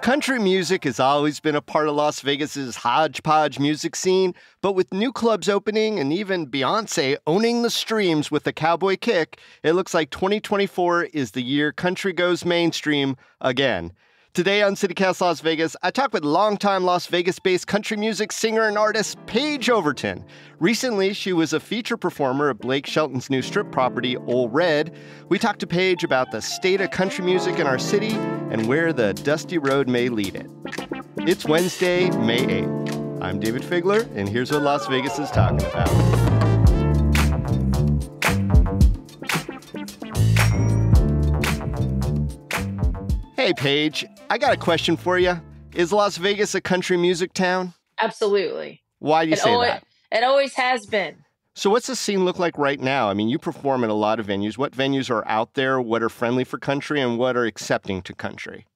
Country music has always been a part of Las Vegas's hodgepodge music scene, but with new clubs opening and even Beyoncé owning the streams with a cowboy kick, it looks like 2024 is the year country goes mainstream again. Today on CityCast Las Vegas, I talk with longtime Las Vegas-based country music singer and artist Paige Overton. Recently, she was a feature performer at Blake Shelton's new strip property, Ole Red. We talked to Paige about the state of country music in our city and where the dusty road may lead it. It's Wednesday, May 8th. I'm David Figler, and here's what Las Vegas is talking about. Hey, Paige, I got a question for you. Is Las Vegas a country music town? Absolutely. Why do you say that? It always has been. So what's the scene look like right now? I mean, you perform at a lot of venues. What venues are out there? What are friendly for country and what are accepting to country?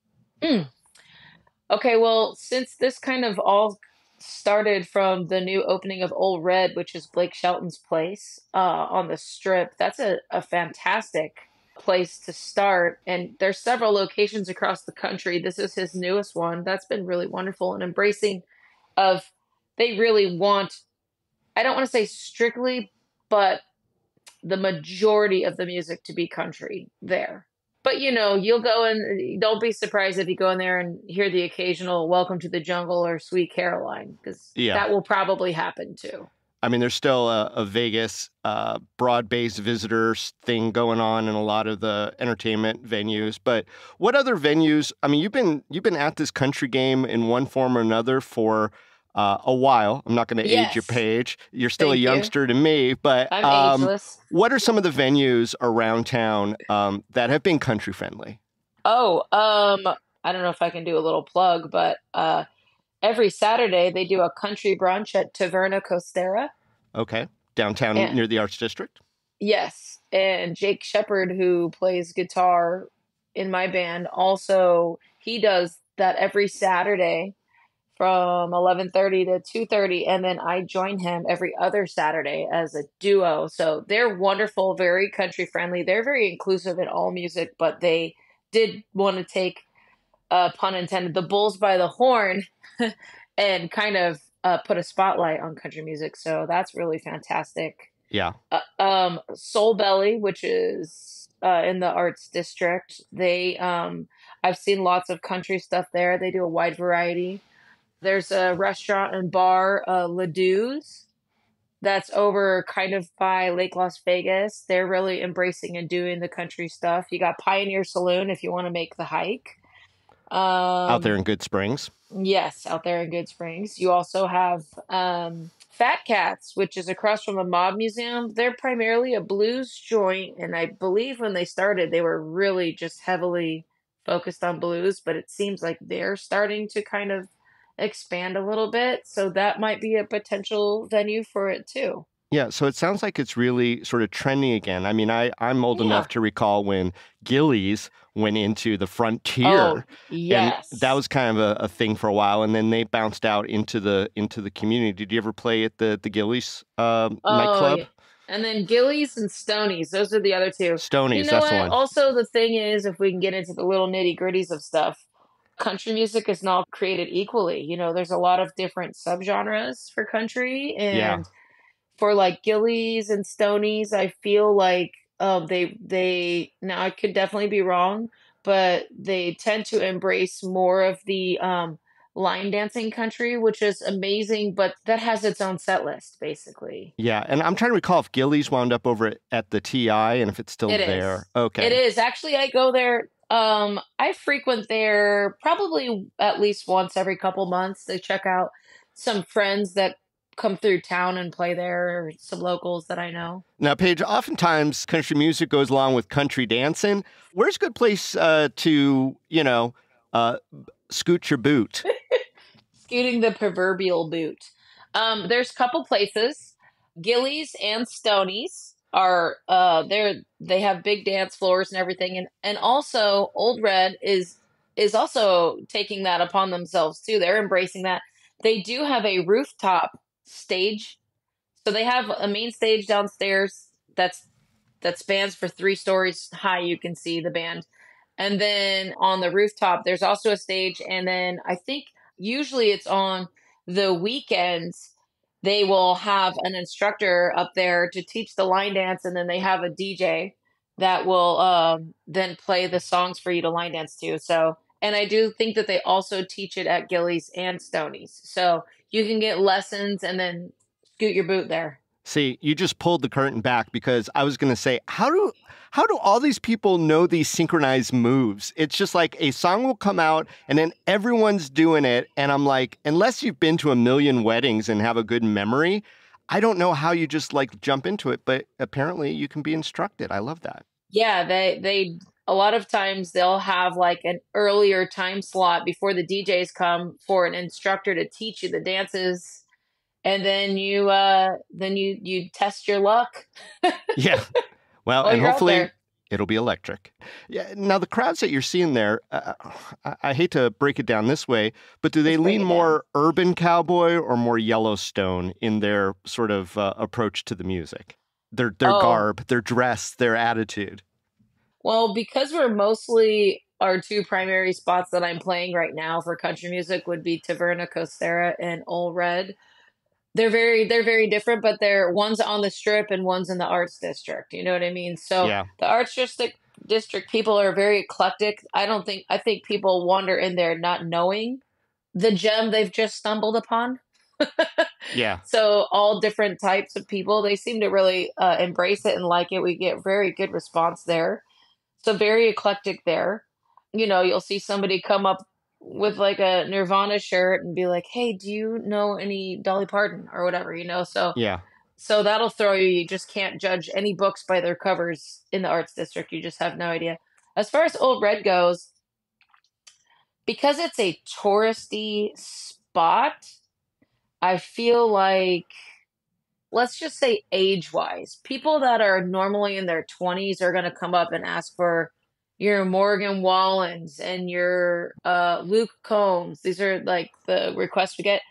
Okay, well, since this kind of all started from the new opening of Ole Red, which is Blake Shelton's place on the Strip, that's a fantastic place to start. And there's several locations across the country. This is his newest one. That's been really wonderful and embracing of, they really want, I don't want to say strictly, but the majority of the music to be country there. But, you know, you'll go and don't be surprised if you go in there and hear the occasional Welcome to the Jungle or Sweet Caroline, because that will probably happen too. I mean, there's still a Vegas broad-based visitors thing going on in a lot of the entertainment venues. But what other venues? I mean, you've been at this country game in one form or another for a while. I'm not going to age you, Paige. You're still a youngster to me, but I'm ageless. What are some of the venues around town that have been country friendly? I don't know if I can do a little plug, but every Saturday they do a country brunch at Taverna Costera. Okay, downtown near the Arts District. Yes, and Jake Shepard, who plays guitar in my band, also he does that every Saturday from 11:30 to 2:30, and then I join him every other Saturday as a duo. So they're wonderful, very country friendly. They're very inclusive in all music, but they did want to take, pun intended, the bulls by the horn and kind of put a spotlight on country music. So that's really fantastic. Yeah. Soul Belly, which is in the Arts District, they I've seen lots of country stuff there. They do a wide variety. There's a restaurant and bar, Ladou's, that's over kind of by Lake Las Vegas. They're really embracing and doing the country stuff. You got Pioneer Saloon if you want to make the hike. Out there in Good Springs. Yes, out there in Good Springs. You also have Fat Cats, which is across from the Mob Museum. They're primarily a blues joint, and I believe when they started, they were really just heavily focused on blues, but it seems like they're starting to kind of expand a little bit, so that might be a potential venue for it too. Yeah, so it sounds like it's really sort of trending again. I mean, I'm old enough to recall when Gilley's went into the Frontier. Oh, yes. And that was kind of a thing for a while, and then they bounced out into the community. Did you ever play at the Gilley's nightclub? Yeah. And then Gilley's and Stoney's, those are the other two. Stoney's, that's the one. Also, the thing is, if we can get into the little nitty gritties of stuff, country music is not created equally. You know, there's a lot of different subgenres for country, and for like Gilley's and Stoney's, I feel like they now I could definitely be wrong, but they tend to embrace more of the line dancing country, which is amazing, but that has its own set list, basically. Yeah, and I'm trying to recall if Gilley's wound up over at the TI and if it's still there. Okay. It is. Actually, I go there. I frequent there probably at least once every couple months to check out some friends that come through town and play there, or some locals that I know. Now, Paige, oftentimes country music goes along with country dancing. Where's a good place to, scoot your boot? Scooting the proverbial boot. There's a couple places. Gilley's and Stoney's are they have big dance floors and everything, and also Ole Red is also taking that upon themselves too. They're embracing that. They do have a rooftop stage, so they have a main stage downstairs that spans for 3 stories high. You can see the band, And then on the rooftop, there's also a stage. And then I think usually it's on the weekends, they will have an instructor up there to teach the line dance. And then they have a DJ that will then play the songs for you to line dance to. So, and I do think that they also teach it at Gillies and Stonies. So you can get lessons and then scoot your boot there. See, you just pulled the curtain back because I was going to say, how do all these people know these synchronized moves? It's just like a song will come out and then everyone's doing it. And I'm like, unless you've been to a million weddings and have a good memory, I don't know how you just like jump into it. But apparently you can be instructed. I love that. Yeah, they a lot of times they'll have like an earlier time slot before the DJs come for an instructor to teach you the dances. And then you test your luck. Yeah. Well, and you're out hopefully there. it'll be electric. Yeah. Now, the crowds that you're seeing there, I hate to break it down this way, but do they Let's break lean it more urban cowboy or more Yellowstone in their sort of approach to the music? Their Oh, garb, their dress, their attitude. well, because we're mostly our two primary spots that I'm playing right now for country music would be Taverna Costera and Ole Red. They're very different, but they're one's on the strip and one's in the arts district. You know what I mean? So Yeah. the district people are very eclectic. I think people wander in there not knowing the gem they've just stumbled upon. Yeah. So all different types of people, they seem to really embrace it and like it. We get very good response there. So very eclectic there. You know, you'll see somebody come up with like a Nirvana shirt and be like, "Hey, do you know any Dolly Parton or whatever?" You know, Yeah. so that'll throw you. You just can't judge any books by their covers in the arts district. You just have no idea. As far as Old Red goes, because it's a touristy spot, I feel like, let's just say age wise, people that are normally in their 20s are going to come up and ask for your Morgan Wallens and your Luke Combs. These are like the requests we get.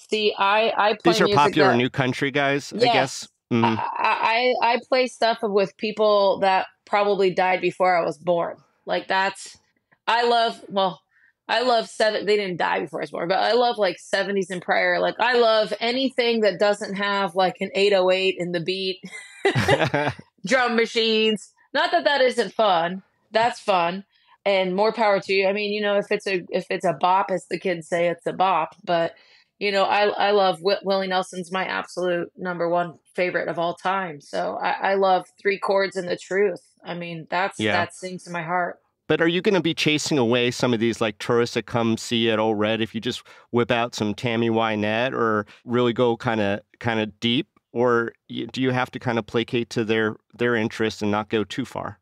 See, I play These are music popular that, new country guys, I guess. yes, Hmm. I play stuff with people that probably died before I was born. Like that's, I love they didn't die before I was born, but I love like 70s and prior. Like I love anything that doesn't have like an 808 in the beat, drum machines. Not that that isn't fun. That's fun. And more power to you. I mean, you know, if it's a bop, as the kids say, it's a bop. But you know, I love Willie Nelson's my absolute number one favorite of all time. So I love Three Chords and the Truth. I mean, Yeah. that sings to my heart. But are you going to be chasing away some of these like tourists that come see you at Old Red if you just whip out some Tammy Wynette or really go kind of deep, or do you have to kind of placate to their interests and not go too far?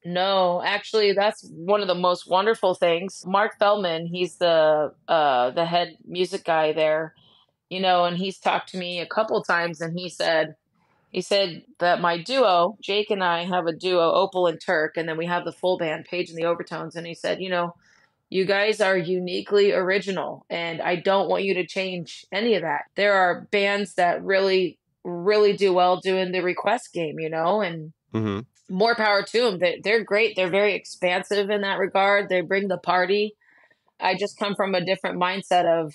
No, actually, that's one of the most wonderful things. Mark Feldman, he's the head music guy there, you know, and he's talked to me a couple times, and he said that my duo, Jake and I, have a duo, Opal and Turk, and then we have the full band, Paige and the Overtones, and he said, you know, you guys are uniquely original, and I don't want you to change any of that. There are bands that really, really do well doing the request game, you know, and Hmm. more power to them. They're great. They're very expansive in that regard. They bring the party. I just come from a different mindset of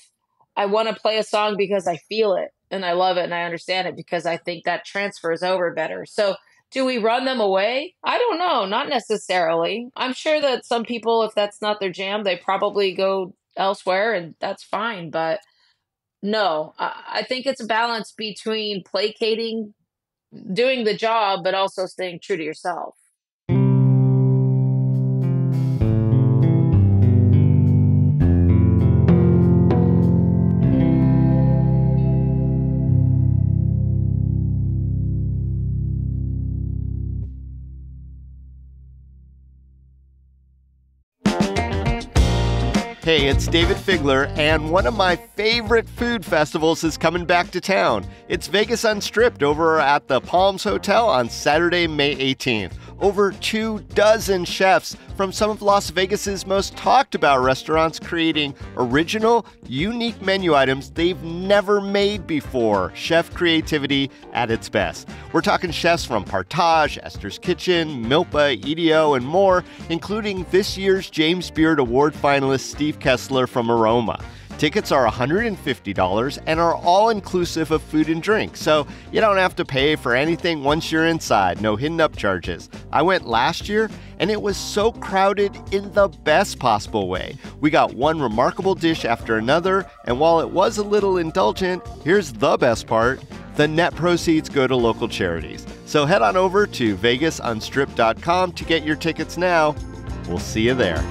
I want to play a song because I feel it and I love it and I understand it because I think that transfers over better. So do we run them away? I don't know. Not necessarily. I'm sure that some people, if that's not their jam, they probably go elsewhere and that's fine. But no, I think it's a balance between placating, doing the job, but also staying true to yourself. Hey, it's David Figler, and one of my favorite food festivals is coming back to town. It's Vegas Unstripped over at the Palms Hotel on Saturday, May 18th. Over 24 chefs from some of Las Vegas's most talked about restaurants creating original, unique menu items they've never made before. Chef creativity at its best. We're talking chefs from Partage, Esther's Kitchen, Milpa, EDO, and more, including this year's James Beard Award finalist Steve Kessler from Aroma. Tickets are $150 and are all inclusive of food and drink, so you don't have to pay for anything once you're inside. No hidden up charges. I went last year and it was so crowded in the best possible way. We got one remarkable dish after another, and while it was a little indulgent, here's the best part. The net proceeds go to local charities. So head on over to vegasunstrip.com to get your tickets now. We'll see you there.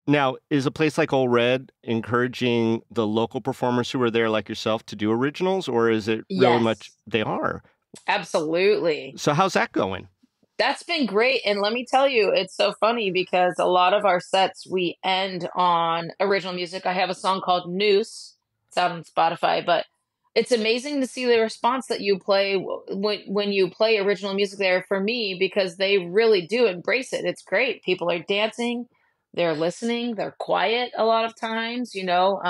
Now, is a place like Ole Red encouraging the local performers who are there, like yourself, to do originals, or is it really much Yes, they are? absolutely. So how's that going? That's been great. And let me tell you, it's so funny because a lot of our sets we end on original music. I have a song called Noose. It's out on Spotify, but it's amazing to see the response that you play when you play original music there for me because they really do embrace it. It's great. People are dancing, they're listening, they're quiet a lot of times, you know.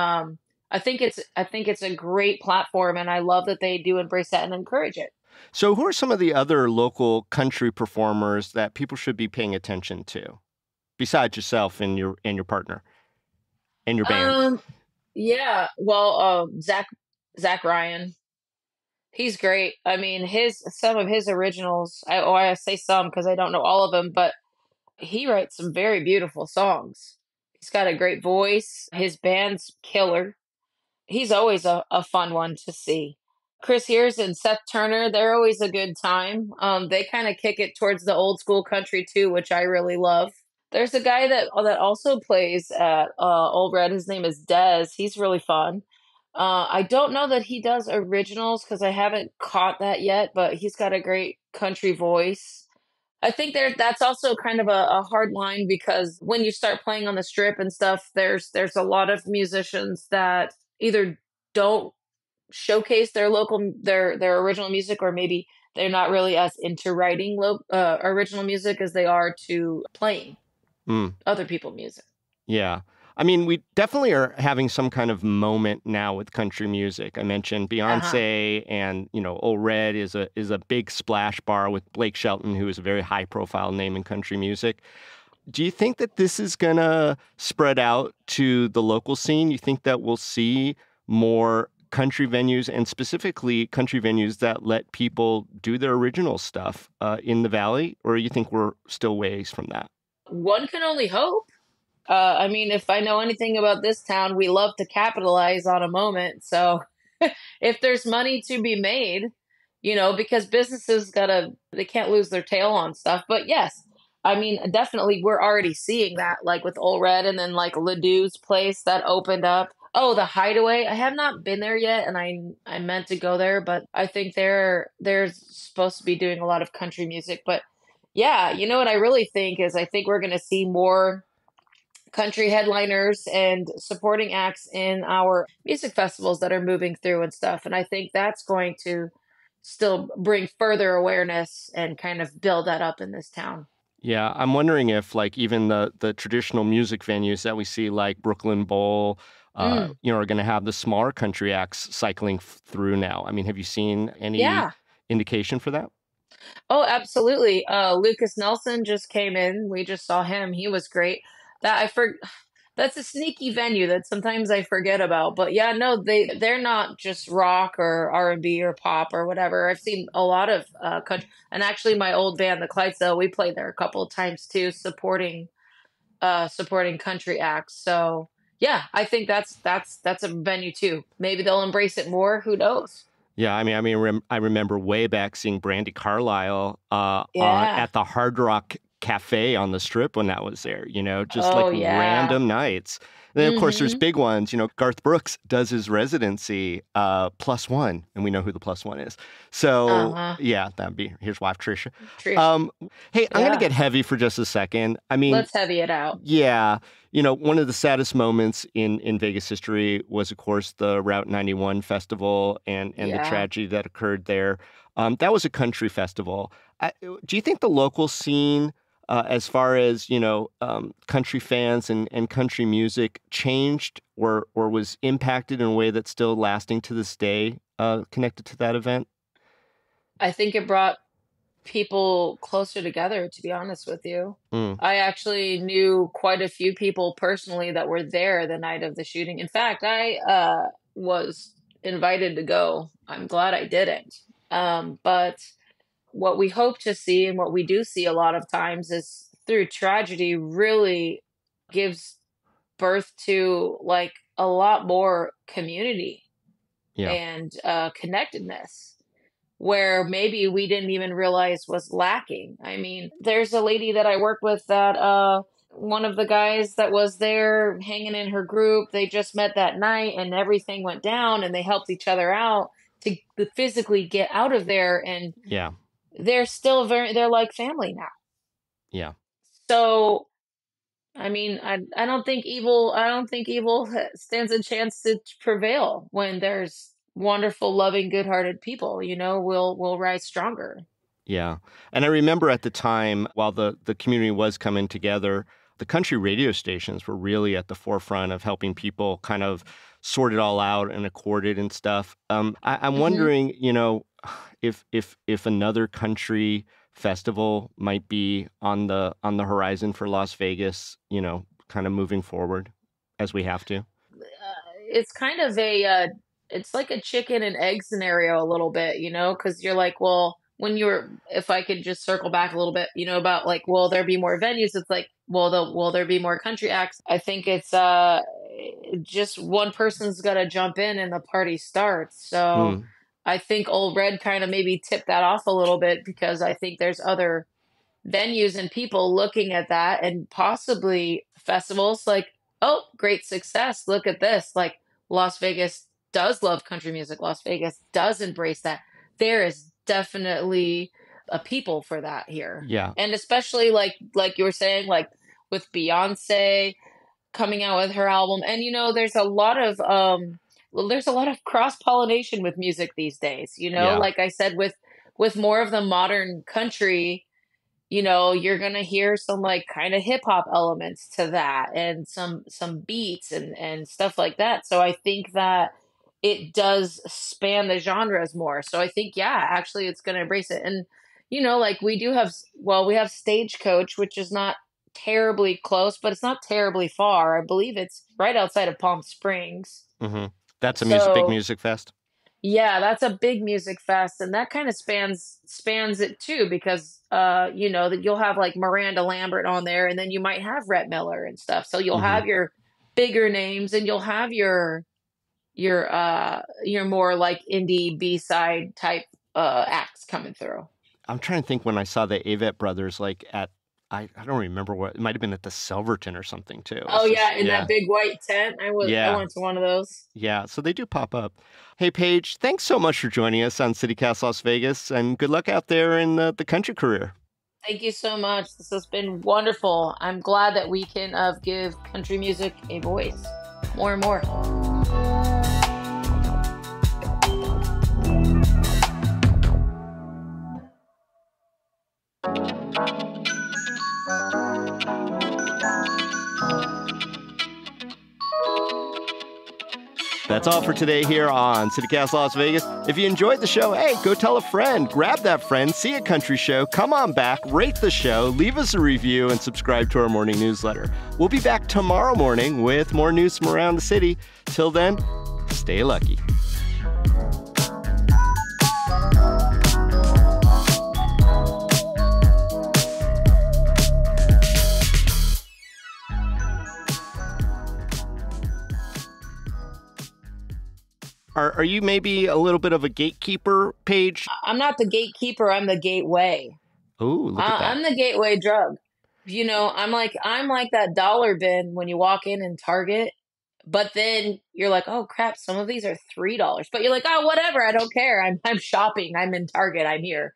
I think it's a great platform and I love that they do embrace that and encourage it. So who are some of the other local country performers that people should be paying attention to, besides yourself and your partner and your band? Um yeah, well, Zach Ryan. He's great. I mean, his some of his originals. I say some because I don't know all of them, but he writes some very beautiful songs. He's got a great voice. His band's killer. He's always a fun one to see. Chris Hears and Seth Turner, they're always a good time. They kind of kick it towards the old school country too, which I really love. There's a guy that also plays at Old Red. His name is Dez. He's really fun. I don't know that he does originals because I haven't caught that yet, but he's got a great country voice. I think that's also kind of a hard line because when you start playing on the strip and stuff, there's a lot of musicians that either don't showcase their original music or maybe they're not really as into writing original music as they are to playing Mm. other people's music. Yeah. I mean, we definitely are having some kind of moment now with country music. I mentioned Uh-huh. Beyonce and, Ole Red is a big splash bar with Blake Shelton, who is a very high profile name in country music. Do you think that this is going to spread out to the local scene? You think that we'll see more country venues and specifically country venues that let people do their original stuff in the Valley? Or you think we're still ways from that? One can only hope. I mean, if I know anything about this town, we love to capitalize on a moment. So if there's money to be made, because businesses they can't lose their tail on stuff. But yes, I mean, definitely we're already seeing that, like with Ole Red and then like Ledoux's place that opened up. Oh, the Hideaway. I have not been there yet, and I meant to go there, but I think they're supposed to be doing a lot of country music. But yeah, you know what I really think is I think we're going to see more country headliners and supporting acts in our music festivals that are moving through and stuff. And I think that's going to still bring further awareness and kind of build that up in this town. Yeah, I'm wondering if like even the traditional music venues that we see like Brooklyn Bowl, Mm, are going to have the smaller country acts cycling through now. I mean, have you seen any yeah. indication for that? Oh, absolutely. Lucas Nelson just came in. We just saw him. He was great. That I for That's a sneaky venue that sometimes I forget about. But yeah, no, they're not just rock or R&B or pop or whatever. I've seen a lot of country, and actually my old band, the Clydesdale, we played there a couple of times too, supporting country acts. So yeah, I think that's a venue too. Maybe they'll embrace it more. Who knows? Yeah, I remember way back seeing Brandy Carlisle Yeah. at the Hard Rock cafe on the Strip when I was there, just like Oh yeah. random nights. And then, of course, there's Mm-hmm. big ones. Garth Brooks does his residency, Plus One, and we know who the Plus One is. So, Uh-huh. yeah, that'd be his wife, Trisha. Trish. Um, hey, I'm going to Yeah. get heavy for just a second. I mean, Let's heavy it out. yeah, one of the saddest moments in Vegas history was, of course, the Route 91 festival and the Yeah. tragedy that occurred there. That was a country festival. Do you think the local scene, as far as country fans and country music, changed or was impacted in a way that's still lasting to this day, connected to that event? I think it brought people closer together, to be honest with you. Mm, I actually knew quite a few people personally that were there the night of the shooting. In fact, I was invited to go. I'm glad I didn't. But what we hope to see and what we do see a lot of times is through tragedy really gives birth to like a lot more community yeah, and connectedness where maybe we didn't even realize was lacking. I mean, there's a lady that I work with that one of the guys that was there hanging in her group, they just met that night and everything went down and they helped each other out to physically get out of there, and yeah, they're still they're like family now. yeah. So I mean, I don't think evil stands a chance to prevail when there's wonderful, loving, good-hearted people, will rise stronger. Yeah. And I remember at the time, while the community was coming together, the country radio stations were really at the forefront of helping people kind of sort it all out and accord it and stuff. I'm Hmm. wondering, if another country festival might be on the horizon for Las Vegas, kind of moving forward as we have to. It's kind of it's like a chicken and egg scenario a little bit, because you're like, well, if I could just circle back a little bit, about like, will there be more venues? It's like, well, will there be more country acts? I think it's just one person's got to jump in and the party starts. So Mm, I think Old Red kind of maybe tipped that off a little bit because I think there's other venues and people looking at that and possibly festivals like, oh, great success. Look at this. Like Las Vegas does love country music. Las Vegas does embrace that. There is definitely a people for that here. yeah. And especially like you were saying, like with Beyonce coming out with her album. And there's a lot of there's a lot of cross pollination with music these days, Yeah. like I said, with more of the modern country, you're gonna hear some like kind of hip hop elements to that and some beats and stuff like that. So I think that it does span the genres more. So I think, yeah, actually it's gonna embrace it. And like we have Stagecoach, which is not terribly close, but it's not terribly far. I believe it's right outside of Palm Springs. Hmm. That's a big So music fest. yeah, that's a big music fest, and that kind of spans it too, because that you'll have like Miranda Lambert on there, and then you might have Rhett Miller and stuff. So you'll Hmm. have your bigger names, and you'll have your more like indie B-side type acts coming through. I'm trying to think when I saw the Avett Brothers, like I don't remember what, it might have been at the Silverton or something too. Oh It's just, yeah, in that yeah, big white tent. I yeah, went to one of those. yeah. So they do pop up. Hey, Paige, thanks so much for joining us on CityCast Las Vegas, and good luck out there in the country career. Thank you so much. This has been wonderful. I'm glad that we can give country music a voice more and more. That's all for today here on CityCast Las Vegas. If you enjoyed the show, hey, go tell a friend, grab that friend, see a country show, come on back, rate the show, leave us a review, and subscribe to our morning newsletter. We'll be back tomorrow morning with more news from around the city. Till then, stay lucky. Are you maybe a little bit of a gatekeeper, Paige? I'm not the gatekeeper, I'm the gateway. Oh, look at that. I'm the gateway drug. I'm like that dollar bin when you walk in Target, but then you're like, oh crap, some of these are $3. But you're like, oh whatever, I don't care. I'm shopping. I'm in Target. I'm here.